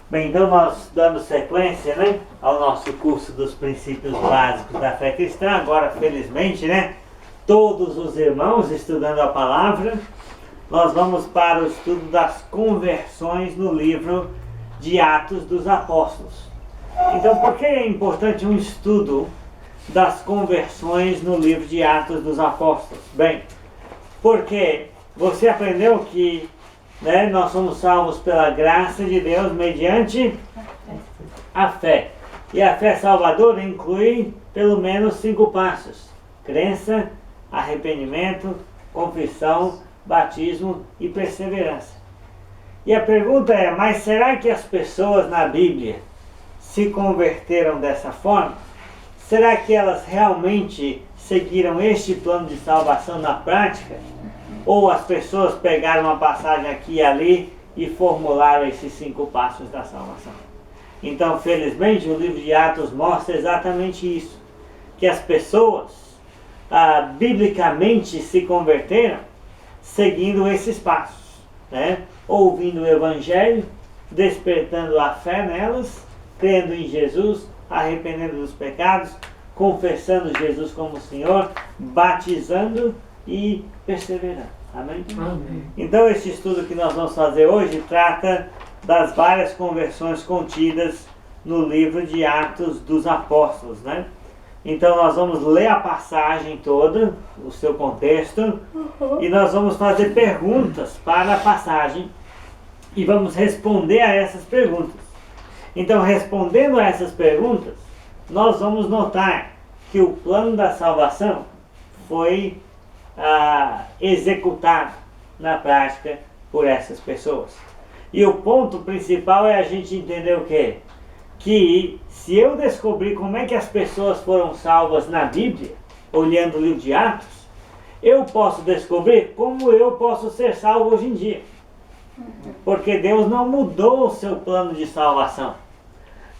Bem, então nós dando sequência, né, ao nosso curso dos princípios básicos da fé cristã. Agora, felizmente, né, todos os irmãos estudando a palavra, nós vamos para o estudo das conversões no livro de Atos dos Apóstolos. Então, por que é importante um estudo das conversões no livro de Atos dos Apóstolos? Bem, porque você aprendeu que nós somos salvos pela graça de Deus mediante a fé. E a fé salvadora inclui pelo menos 5 passos: crença, arrependimento, confissão, batismo e perseverança. E a pergunta é, mas será que as pessoas na Bíblia se converteram dessa forma? Será que elas realmente seguiram este plano de salvação na prática? Ou as pessoas pegaram uma passagem aqui e ali e formularam esses 5 passos da salvação? Então, felizmente, o livro de Atos mostra exatamente isso. Que as pessoas, biblicamente, se converteram seguindo esses passos, né? Ouvindo o Evangelho, despertando a fé nelas, crendo em Jesus, arrependendo dos pecados, confessando Jesus como Senhor, batizando e perseverando. Amém? Amém. Então esse estudo que nós vamos fazer hoje trata das várias conversões contidas no livro de Atos dos Apóstolos, né? Então nós vamos ler a passagem toda, o seu contexto, e nós vamos fazer perguntas para a passagem e vamos responder a essas perguntas. Então, respondendo a essas perguntas, nós vamos notar que o plano da salvação foi executado na prática por essas pessoas. E o ponto principal é a gente entender o quê? Que se eu descobrir como é que as pessoas foram salvas na Bíblia, olhando o livro de Atos, eu posso descobrir como eu posso ser salvo hoje em dia. Porque Deus não mudou o seu plano de salvação.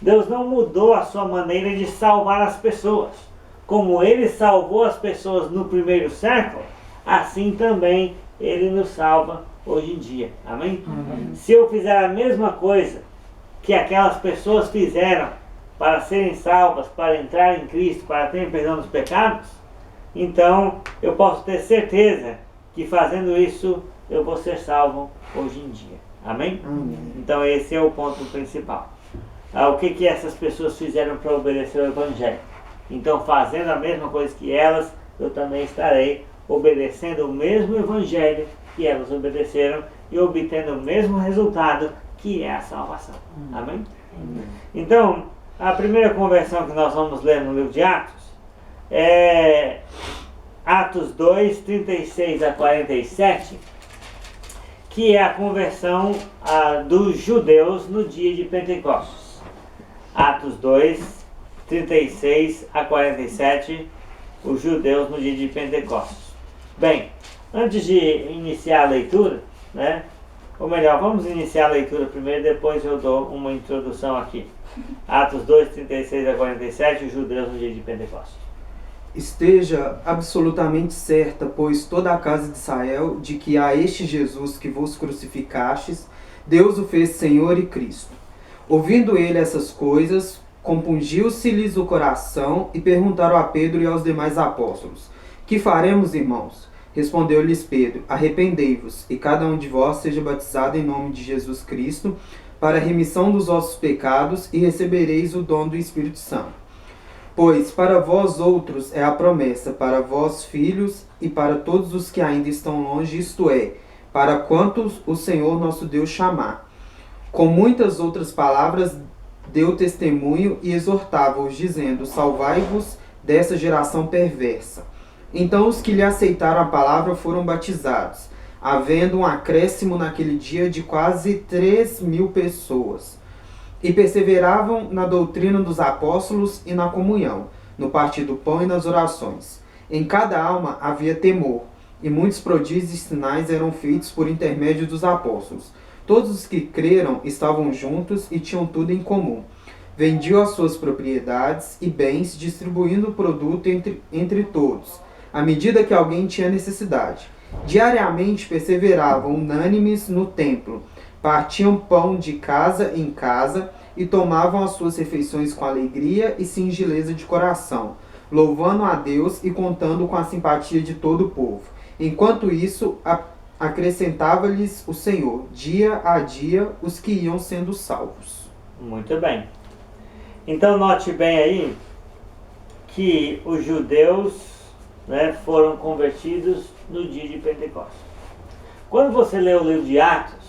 Deus não mudou a sua maneira de salvar as pessoas. Como Ele salvou as pessoas no primeiro século, assim também Ele nos salva hoje em dia. Amém? Amém. Se eu fizer a mesma coisa que aquelas pessoas fizeram para serem salvas, para entrar em Cristo, para terem perdão dos pecados, então eu posso ter certeza que fazendo isso eu vou ser salvo hoje em dia. Amém? Amém. Então esse é o ponto principal. O que essas pessoas fizeram para obedecer ao Evangelho? Então, fazendo a mesma coisa que elas, eu também estarei obedecendo o mesmo Evangelho que elas obedeceram e obtendo o mesmo resultado, que é a salvação. Amém? Então, a primeira conversão que nós vamos ler no livro de Atos é Atos 2, 36 a 47, que é a conversão dos judeus no dia de Pentecostes. Atos 2, 36 a 47, os judeus no dia de Pentecostes. Bem, antes de iniciar a leitura, né? Ou melhor, vamos iniciar a leitura primeiro, depois eu dou uma introdução aqui. Atos 2, 36 a 47, os judeus no dia de Pentecostes. Esteja absolutamente certa, pois toda a casa de Israel, de que a este Jesus que vos crucificastes, Deus o fez Senhor e Cristo. Ouvindo ele essas coisas, compungiu-se-lhes o coração e perguntaram a Pedro e aos demais apóstolos: Que faremos, irmãos? Respondeu-lhes Pedro: Arrependei-vos, e cada um de vós seja batizado em nome de Jesus Cristo, para a remissão dos vossos pecados, e recebereis o dom do Espírito Santo. Pois para vós outros é a promessa, para vós filhos, e para todos os que ainda estão longe, isto é, para quantos o Senhor nosso Deus chamar. Com muitas outras palavras deu testemunho e exortava-os, dizendo: Salvai-vos dessa geração perversa. Então os que lhe aceitaram a palavra foram batizados, havendo um acréscimo naquele dia de quase 3.000 pessoas. E perseveravam na doutrina dos apóstolos e na comunhão, no partir do pão e nas orações. Em cada alma havia temor, e muitos prodígios e sinais eram feitos por intermédio dos apóstolos. Todos os que creram estavam juntos e tinham tudo em comum. Vendiam as suas propriedades e bens, distribuindo o produto entre todos, à medida que alguém tinha necessidade. Diariamente perseveravam unânimes no templo, Partiam pão de casa em casa e tomavam as suas refeições com alegria e singeleza de coração, louvando a Deus e contando com a simpatia de todo o povo. Enquanto isso, acrescentava-lhes o Senhor, dia a dia, os que iam sendo salvos. Muito bem. Então note bem aí que os judeus, né, foram convertidos no dia de Pentecostes. Quando você lê o livro de Atos,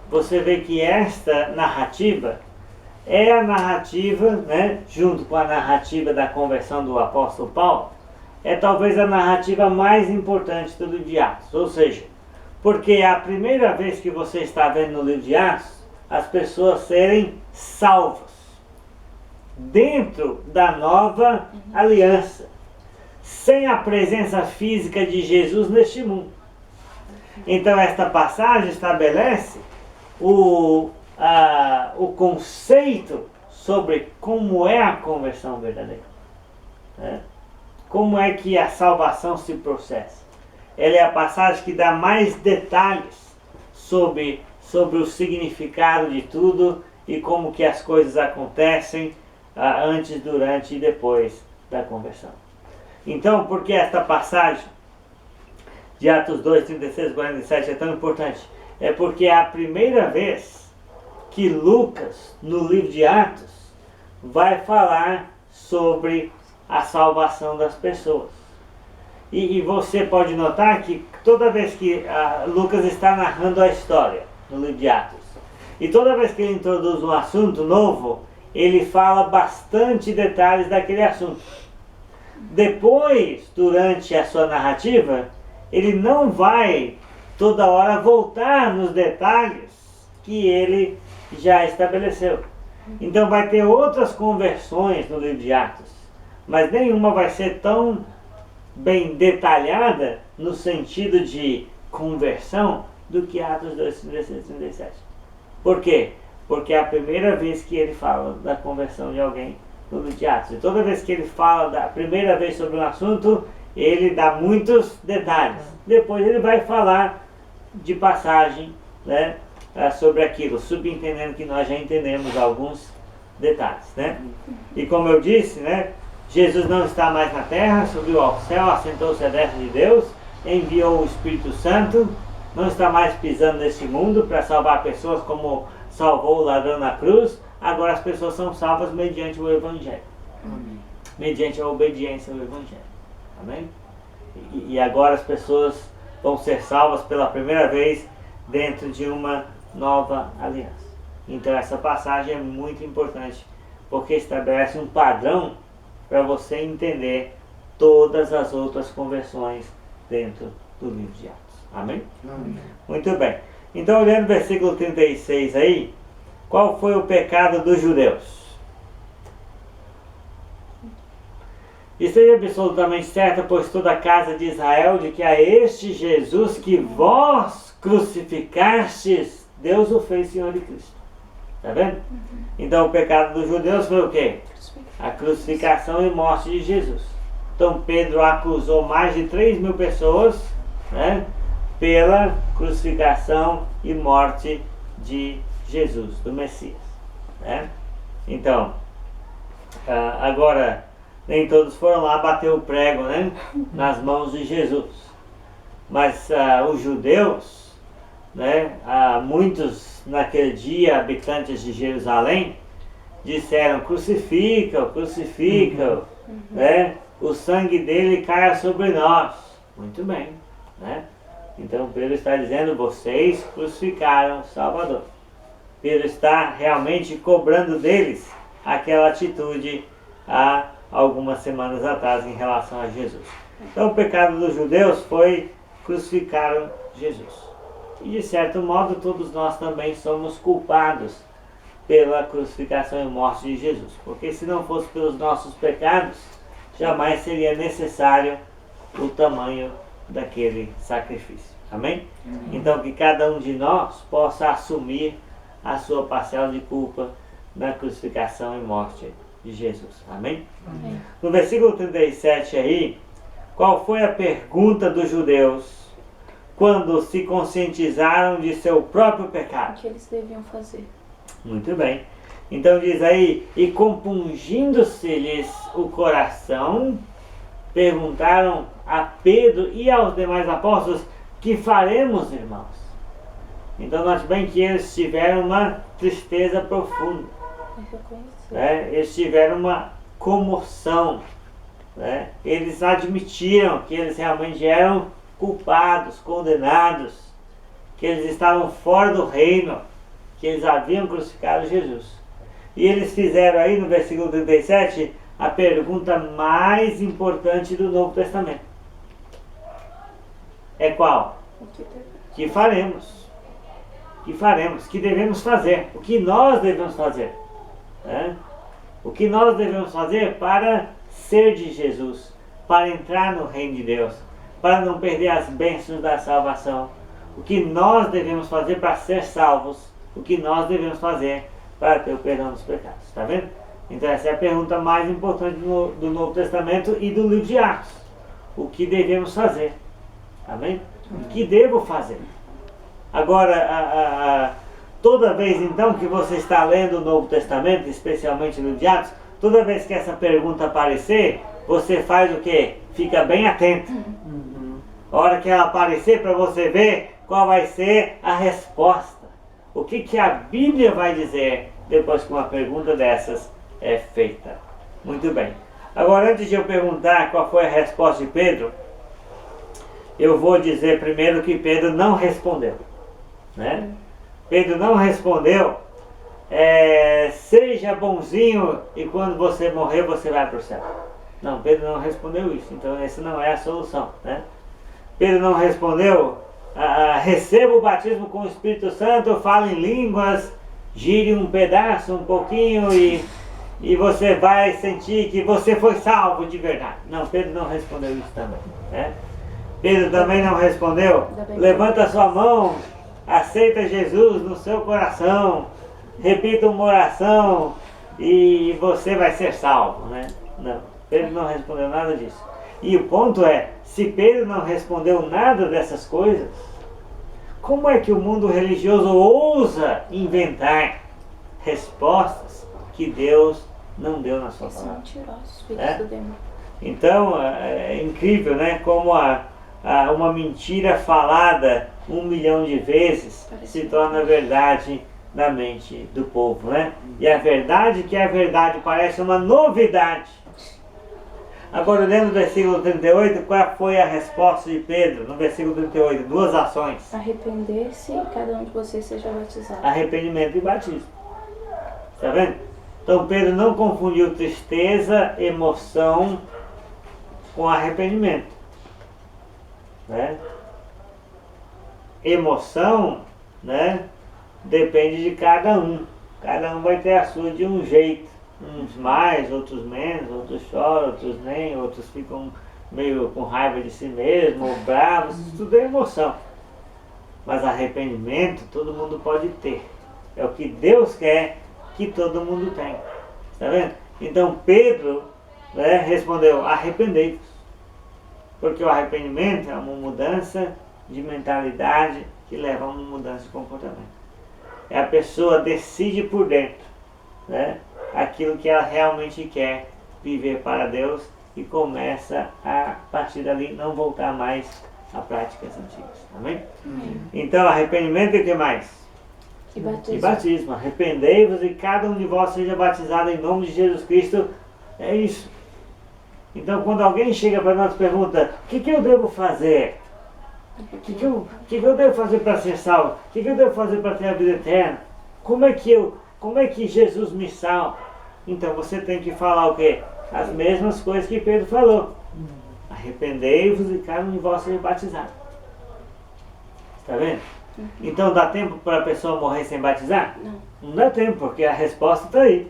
você vê que esta narrativa é a narrativa, né, junto com a narrativa da conversão do apóstolo Paulo, é talvez a narrativa mais importante do livro de Atos. Ou seja, porque é a primeira vez que você está vendo no livro de Atos as pessoas serem salvas dentro da nova aliança, sem a presença física de Jesus neste mundo. Então esta passagem estabelece o conceito sobre como é a conversão verdadeira, né? Como é que a salvação se processa. Ela é a passagem que dá mais detalhes sobre o significado de tudo e como que as coisas acontecem antes, durante e depois da conversão. Então, por que esta passagem de Atos 2, 36 e 47 é tão importante? É porque é a primeira vez que Lucas, no livro de Atos, vai falar sobre a salvação das pessoas. E você pode notar que toda vez que Lucas está narrando a história no livro de Atos, e toda vez que ele introduz um assunto novo, ele fala bastante detalhes daquele assunto. Depois, durante a sua narrativa, ele não vai toda hora voltar nos detalhes que ele já estabeleceu. Então vai ter outras conversões no livro de Atos, mas nenhuma vai ser tão bem detalhada no sentido de conversão do que Atos 2, 36 e 37. Por quê? Porque é a primeira vez que ele fala da conversão de alguém no livro de Atos. E toda vez que ele fala da primeira vez sobre um assunto, ele dá muitos detalhes. Depois ele vai falar de passagem, né, sobre aquilo, subentendendo que nós já entendemos alguns detalhes, né? E como eu disse, né, Jesus não está mais na terra, subiu ao céu, assentou-se à destra de Deus, enviou o Espírito Santo, não está mais pisando nesse mundo para salvar pessoas como salvou o ladrão na cruz. Agora as pessoas são salvas mediante o Evangelho. Amém. Mediante a obediência ao Evangelho. Amém? E agora as pessoas vão ser salvas pela primeira vez dentro de uma nova aliança. Então essa passagem é muito importante, porque estabelece um padrão para você entender todas as outras conversões dentro do livro de Atos. Amém? Amém. Muito bem. Então, olhando o versículo 36 aí, qual foi o pecado dos judeus? Esteja absolutamente certa, pois toda a casa de Israel, de que a este Jesus que vós crucificastes, Deus o fez Senhor e Cristo. Está vendo? Então o pecado dos judeus foi o quê? A crucificação e morte de Jesus. Então Pedro acusou mais de 3.000 pessoas, né, pela crucificação e morte de Jesus, do Messias, né? Então, agora, nem todos foram lá bater o prego, né, nas mãos de Jesus. Mas os judeus, né, muitos naquele dia, habitantes de Jerusalém, disseram: crucifica-o, crucifica-o, né? O sangue dele caia sobre nós. Muito bem, né? Então Pedro está dizendo: vocês crucificaram o Salvador. Pedro está realmente cobrando deles aquela atitude há algumas semanas atrás em relação a Jesus. Então o pecado dos judeus foi crucificaram Jesus. E de certo modo todos nós também somos culpados pela crucificação e morte de Jesus. Porque se não fosse pelos nossos pecados, jamais seria necessário o tamanho daquele sacrifício. Amém? Então que cada um de nós possa assumir a sua parcela de culpa na crucificação e morte de Jesus. Amém? Amém. No versículo 37 aí, qual foi a pergunta dos judeus quando se conscientizaram de seu próprio O pecado. que eles deviam fazer. Muito bem. Então diz aí, e compungindo-se-lhes o coração, perguntaram a Pedro e aos demais apóstolos, que faremos, irmãos? Então note bem que eles tiveram uma tristeza profunda, É reconhecer. né? Eles tiveram uma comoção, né? Eles admitiram que eles realmente eram culpados, condenados, que eles estavam fora do reino, que eles haviam crucificado Jesus. E eles fizeram aí no versículo 37 a pergunta mais importante do Novo Testamento. É qual? O que devemos. Que faremos? Que faremos? Que devemos fazer? O que nós devemos fazer? Né? O que nós devemos fazer para ser de Jesus, para entrar no reino de Deus, para não perder as bênçãos da salvação? O que nós devemos fazer para ser salvos? O que nós devemos fazer para ter o perdão dos pecados? Está vendo? Então essa é a pergunta mais importante do Novo Testamento e do livro de Atos. O que devemos fazer? Amém? O que devo fazer? Agora, toda vez então que você está lendo o Novo Testamento, especialmente no livro de Atos, toda vez que essa pergunta aparecer, você faz o quê? Fica bem atento. A hora que ela aparecer, para você ver qual vai ser a resposta. O que a Bíblia vai dizer depois que uma pergunta dessas é feita. Muito bem. Agora, antes de eu perguntar qual foi a resposta de Pedro, eu vou dizer primeiro que Pedro não respondeu. Né? Pedro não respondeu, seja bonzinho e quando você morrer você vai para o céu. Não, Pedro não respondeu isso, então essa não é a solução. Né? Pedro não respondeu, receba o batismo com o Espírito Santo, fale em línguas, gire um pedaço, um pouquinho e você vai sentir que você foi salvo de verdade. Não, Pedro não respondeu isso também. Né? Pedro também não respondeu, levanta sua mão, aceita Jesus no seu coração, repita uma oração e você vai ser salvo. Né? Não, Pedro não respondeu nada disso. E o ponto é, se Pedro não respondeu nada dessas coisas, como é que o mundo religioso ousa inventar respostas que Deus não deu na sua São palavra? mentirosos, filhos do demônio. Então, é incrível, né? Como uma mentira falada 1 milhão de vezes se torna verdade na mente do povo, né? E a verdade que é a verdade parece uma novidade. Agora, lendo o versículo 38, qual foi a resposta de Pedro no versículo 38? Duas ações. Arrepender-se e cada um de vocês seja batizado. Arrependimento e batismo. Está vendo? Então Pedro não confundiu tristeza, emoção com arrependimento. Né? Emoção, né, depende de cada um. Cada um vai ter a sua de um jeito. Uns mais, outros menos, outros choram, outros nem, outros ficam meio com raiva de si mesmo, ou bravos, isso tudo é emoção. Mas arrependimento todo mundo pode ter. É o que Deus quer que todo mundo tenha. Está vendo? Então Pedro, né, respondeu, arrependei-vos. Porque o arrependimento é uma mudança de mentalidade que leva a uma mudança de comportamento. É a pessoa decide por dentro, né, aquilo que ela realmente quer viver para Deus e começa a partir dali não voltar mais a práticas antigas. Amém? Então arrependimento e o que mais? E batismo. E batismo. Arrependei-vos e cada um de vós seja batizado em nome de Jesus Cristo. É isso. Então quando alguém chega para nós e pergunta, o que eu devo fazer? O que eu devo fazer para ser salvo? O que eu devo fazer para ter a vida eterna? Como é que Jesus me salva? Então você tem que falar o quê? As mesmas coisas que Pedro falou. Arrependei-vos e cada um de vós seja batizado. Está vendo? Então dá tempo para a pessoa morrer sem batizar? Não. Não dá tempo, porque a resposta está aí.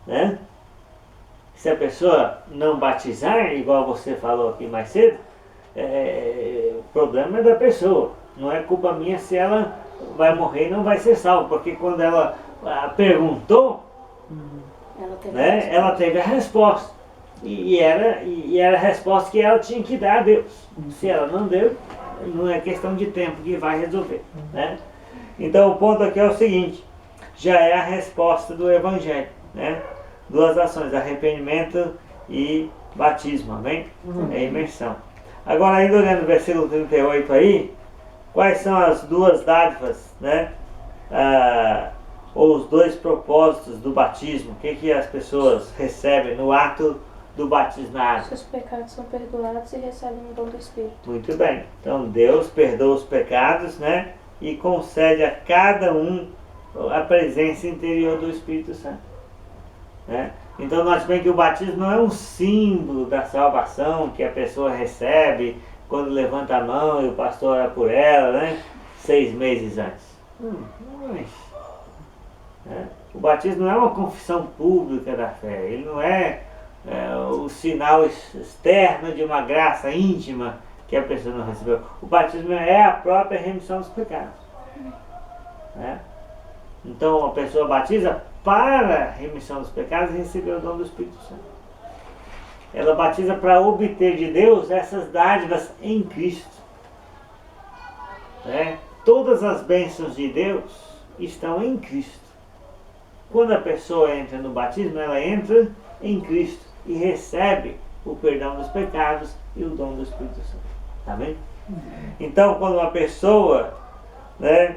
Né? Se a pessoa não batizar, igual você falou aqui mais cedo, o problema é da pessoa. Não é culpa minha se ela vai morrer e não vai ser salva, porque quando ela perguntou, ela teve a resposta. E era a resposta que ela tinha que dar a Deus. Se ela não deu, não é questão de tempo que vai resolver, né? Então o ponto aqui é o seguinte, já é a resposta do Evangelho, né? Duas ações, arrependimento e batismo, amém? É imersão. Agora, ainda olhando o versículo 38 aí, quais são as duas dádivas, né? Ou os dois propósitos do batismo? O que as pessoas recebem no ato do batismado? Seus pecados são perdoados e recebem o dom do Espírito. Muito bem. Então Deus perdoa os pecados, né? E concede a cada um a presença interior do Espírito Santo, né? Então nós vemos que o batismo não é um símbolo da salvação que a pessoa recebe quando levanta a mão e o pastor ora por ela, né? 6 meses antes. Não é isso, né? O batismo não é uma confissão pública da fé, ele não é o sinal externo de uma graça íntima que a pessoa não recebeu. O batismo é a própria remissão dos pecados, né? Então a pessoa batiza para a remissão dos pecados e receber o dom do Espírito Santo. Ela batiza para obter de Deus essas dádivas em Cristo, né? Todas as bênçãos de Deus estão em Cristo. Quando a pessoa entra no batismo, ela entra em Cristo e recebe o perdão dos pecados e o dom do Espírito Santo. Tá bem? Então, quando uma pessoa, né,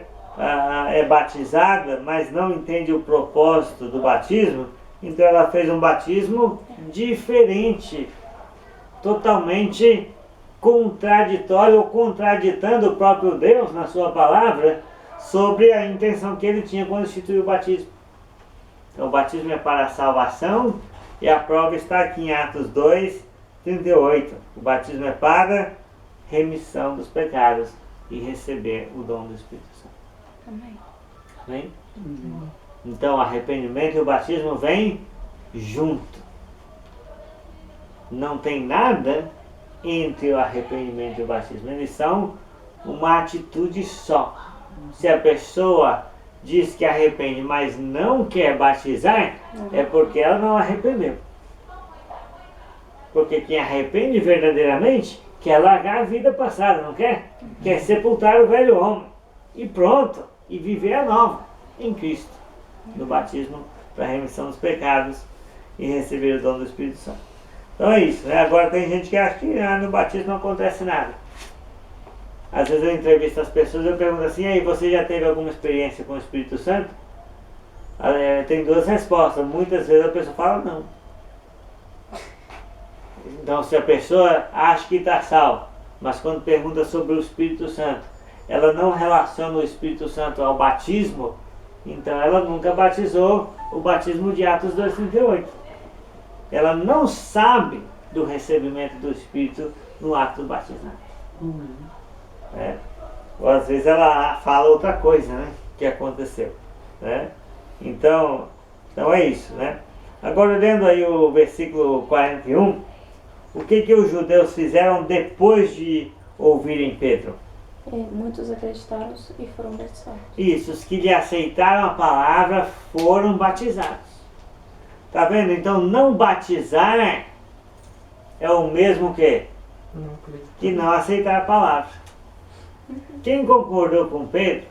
é batizada, mas não entende o propósito do batismo, então ela fez um batismo diferente, totalmente contraditório ou contraditando o próprio Deus na sua palavra sobre a intenção que ele tinha quando instituiu o batismo. Então o batismo é para a salvação e a prova está aqui em Atos 2, 38. O batismo é para remissão dos pecados e receber o dom do Espírito Santo. Amém. Amém? Então o arrependimento e o batismo vêm junto. Não tem nada entre o arrependimento e o batismo. Eles são uma atitude só. Se a pessoa diz que arrepende, mas não quer batizar, é porque ela não arrependeu. Porque quem arrepende verdadeiramente quer largar a vida passada, não quer? Quer sepultar o velho homem. E pronto, e viver a nova em Cristo. No batismo para a remissão dos pecados e receber o dom do Espírito Santo. Então é isso, né? Agora tem gente que acha que no batismo não acontece nada. Às vezes eu entrevisto as pessoas e eu pergunto assim, aí você já teve alguma experiência com o Espírito Santo? Tem duas respostas. Muitas vezes a pessoa fala não. Então se a pessoa acha que está salva, mas quando pergunta sobre o Espírito Santo, ela não relaciona o Espírito Santo ao batismo, então ela nunca batizou o batismo de Atos 2,38. Ela não sabe do recebimento do Espírito no ato do batismo. Ou às vezes ela fala outra coisa, né, que aconteceu, né? Então é isso, né? Agora lendo aí o versículo 41, o que os judeus fizeram depois de ouvirem Pedro? Muitos acreditaram e foram batizados. Isso, os que lhe aceitaram a palavra foram batizados. Tá vendo? Então não batizar é o mesmo que não aceitar a palavra. Quem concordou com Pedro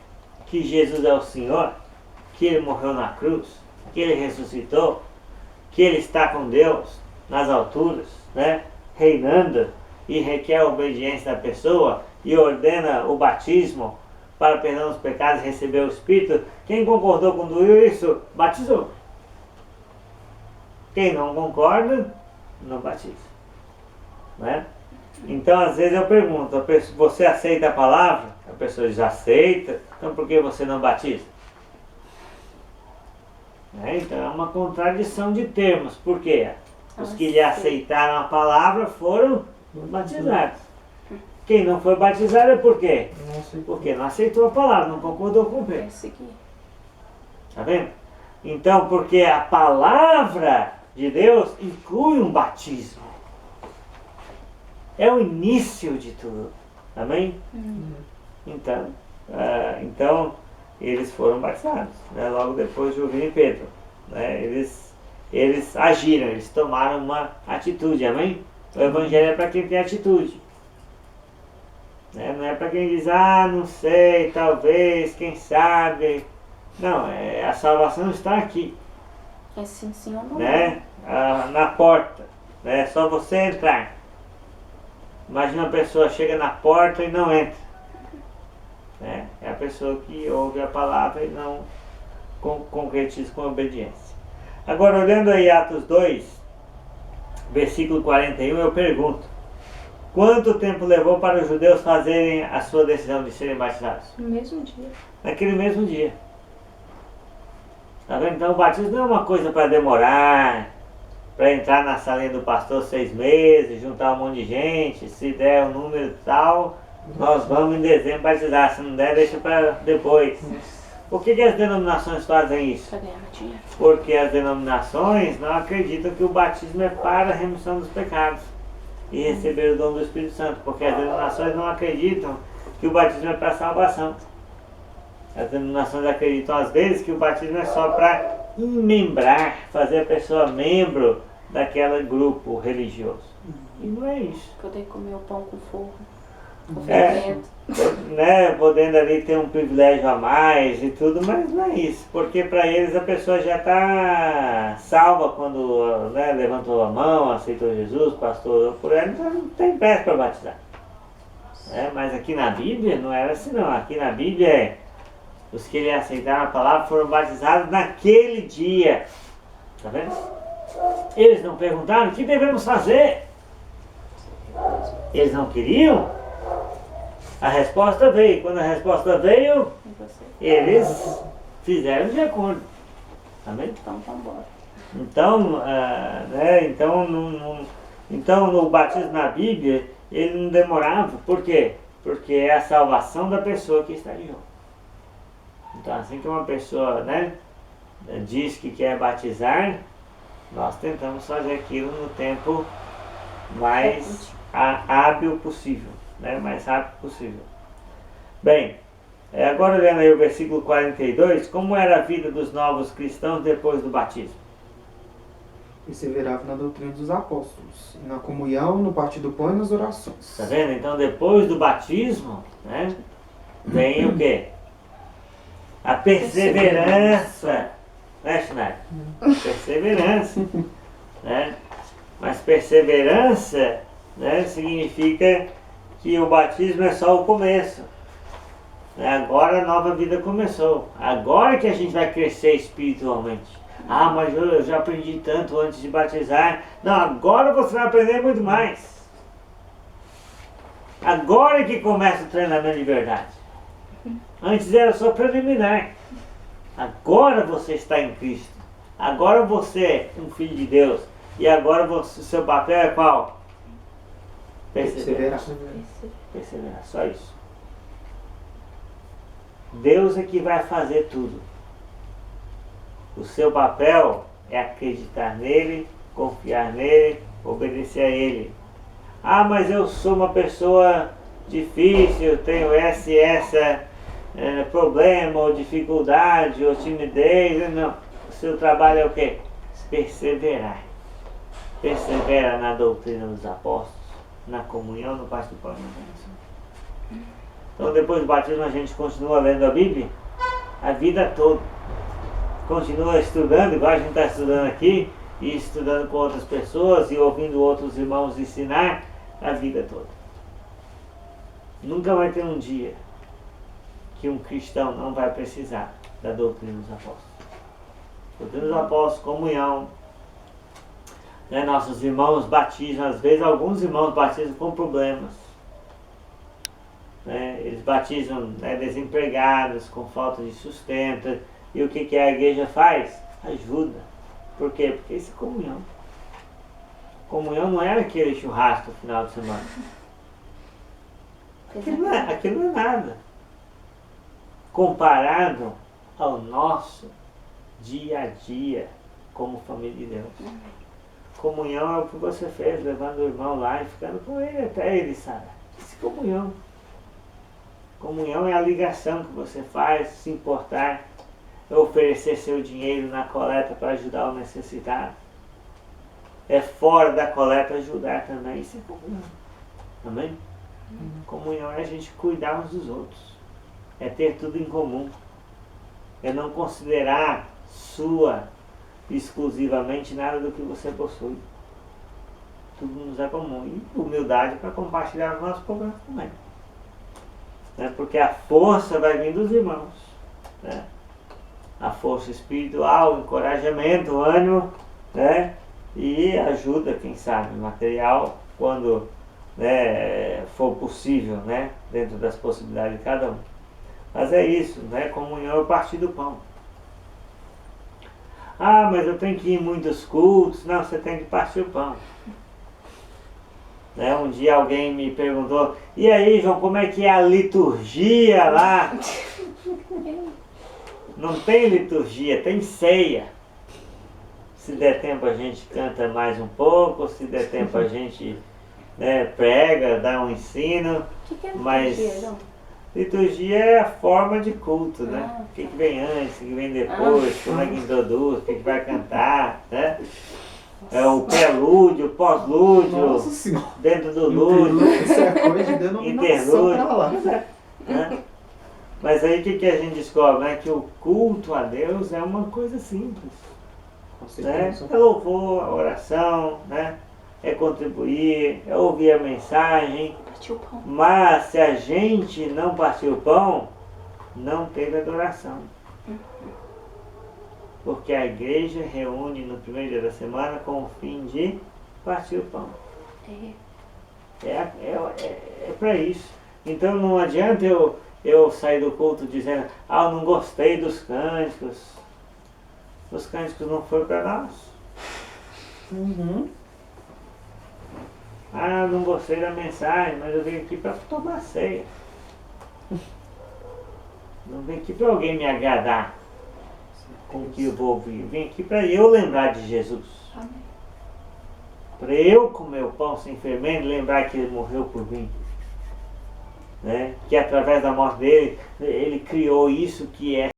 que Jesus é o Senhor, que ele morreu na cruz, que ele ressuscitou, que ele está com Deus nas alturas, né, reinando, e requer a obediência da pessoa e ordena o batismo para perdão dos pecados e receber o Espírito, quem concordou com tudo isso, batizou. Quem não concorda, não batiza, né? Então às vezes eu pergunto, você aceita a palavra? A pessoa diz, aceita, então por que você não batiza? Então é uma contradição de termos, por quê? Os que lhe aceitaram a palavra foram batizados. Quem não foi batizado é por quê? Porque não aceitou a palavra, não concordou com Pedro. Tá vendo? Então, porque a palavra de Deus inclui um batismo. É o início de tudo. Amém? Então eles foram batizados, né, logo depois de ouvirem Pedro, né? Eles agiram, eles tomaram uma atitude. Amém? O Evangelho é para quem tem atitude. Né? Não é para quem diz, ah, não sei, talvez, quem sabe. Não, a salvação está aqui, É sim, sim ou não. né? Na porta. É só você entrar. Imagina uma pessoa chega na porta e não entra. É a pessoa que ouve a palavra e não concretiza com obediência. Agora, olhando aí Atos 2, versículo 41, eu pergunto: quanto tempo levou para os judeus fazerem a sua decisão de serem batizados? No mesmo dia. Naquele mesmo dia. Tá vendo? Então o batismo não é uma coisa para demorar, para entrar na salinha do pastor 6 meses, juntar um monte de gente, se der um número tal, nós vamos em dezembro batizar, se não der, deixa para depois. Por que as denominações fazem isso? Pra ganhar dinheiro. Porque as denominações não acreditam que o batismo é para a remissão dos pecados e receber o dom do Espírito Santo, porque as denominações não acreditam que o batismo é para a salvação. As denominações acreditam às vezes que o batismo é só para membrar, fazer a pessoa membro daquele grupo religioso. E não é isso. Poder comer o pão com fogo. Com É. fermento. Né, podendo ali ter um privilégio a mais e tudo, mas não é isso, porque para eles a pessoa já está salva quando, né, levantou a mão, aceitou Jesus, pastor orou por ela, então não tem pressa para batizar. Mas aqui na Bíblia não era assim não, aqui na Bíblia os que lhe aceitaram a palavra foram batizados naquele dia. Tá vendo? Eles não perguntaram o que devemos fazer, eles não queriam. A resposta veio. Quando a resposta veio, E você? eles fizeram de acordo. Amém? Então, vambora. Então, então no batismo na Bíblia, ele não demorava. Por quê? Porque é a salvação da pessoa que está em jogo. Então, assim que uma pessoa, né, diz que quer batizar, nós tentamos fazer aquilo no tempo mais hábil possível. Mais rápido possível. Bem, agora olhando aí o versículo 42, como era a vida dos novos cristãos depois do batismo? Perseverava na doutrina dos apóstolos, na comunhão, no partir do pão e nas orações. Tá vendo? Então depois do batismo, né, vem o quê? A perseverança. Né, Schneider? Perseverança. Né? Mas perseverança, né, significa que o batismo é só o começo. Agora a nova vida começou. Agora que a gente vai crescer espiritualmente. Ah, mas eu já aprendi tanto antes de batizar. Não, agora você vai aprender muito mais. Agora que começa o treinamento de verdade. Antes era só preliminar. Agora você está em Cristo. Agora você é um filho de Deus. E agora o seu papel é qual? Perseverar. Perseverar, só isso. Deus é que vai fazer tudo. O seu papel é acreditar nele, confiar nele, obedecer a ele. Ah, mas eu sou uma pessoa difícil, eu tenho essa problema, ou dificuldade, ou timidez. Não. O seu trabalho é o quê? Perseverar. Persevera na doutrina dos apóstolos, na comunhão, no partir do pão e na oração. Então depois do batismo a gente continua lendo a Bíblia a vida toda. Continua estudando, igual a gente está estudando aqui, e estudando com outras pessoas e ouvindo outros irmãos ensinar a vida toda. Nunca vai ter um dia que um cristão não vai precisar da doutrina dos apóstolos. Doutrina dos apóstolos, comunhão. Nossos irmãos batizam, às vezes alguns irmãos batizam com problemas. Eles batizam desempregados, com falta de sustento. E o que a igreja faz? Ajuda. Por quê? Porque isso é comunhão. Comunhão não é aquele churrasco no final de semana. Aquilo não é nada comparado ao nosso dia a dia como família de Deus. Comunhão é o que você fez, levando o irmão lá e ficando com ele até ele sabe. Isso é comunhão. Comunhão é a ligação que você faz, se importar, oferecer seu dinheiro na coleta para ajudar o necessitado. É fora da coleta ajudar também, isso é comunhão. Amém? Comunhão é a gente cuidar uns dos outros. É ter tudo em comum. É não considerar sua exclusivamente nada do que você possui. Tudo nos é comum. E humildade para compartilhar os nossos problemas também. Né? Porque a força vai vir dos irmãos. Né? A força espiritual, o encorajamento, o ânimo, né? E ajuda, quem sabe, material, quando, né, for possível, né? Dentro das possibilidades de cada um. Mas é isso, né? Comunhão é o partir do pão. Ah, mas eu tenho que ir em muitos cultos. Não, você tem que partir o pão. Né? Um dia alguém me perguntou, e aí, João, como é que é a liturgia lá? Não tem liturgia, tem ceia. Se der tempo a gente canta mais um pouco, se der tempo a gente, né, prega, dá um ensino. O que é Mas liturgia, João? liturgia é a forma de culto, né? Ah, O que vem antes, o que vem depois, como é que introduz, o que vai cantar, né? É o prelúdio, o pós-lúdio, Nossa Senhora. dentro do lúdio, Isso é coisa de denominação pra lá. né? Mas aí o que a gente descobre? Né? Que o culto a Deus é uma coisa simples. Com Né? certeza. É louvor, a oração, né? É contribuir, é ouvir a mensagem. Partiu o pão. Mas se a gente não partir o pão, não teve adoração. Porque a igreja reúne no primeiro dia da semana com o fim de partir o pão. É para isso. Então não adianta eu sair do culto dizendo, ah, eu não gostei dos cânticos. Os cânticos não foram para nós. Uhum. Ah, não gostei da mensagem, mas eu vim aqui para tomar ceia. Não vim aqui para alguém me agradar com o que eu vou ouvir. Eu vim aqui para eu lembrar de Jesus. Amém. Para eu comer o pão sem fermento, lembrar que ele morreu por mim. Né? Que através da morte dele, ele criou isso que é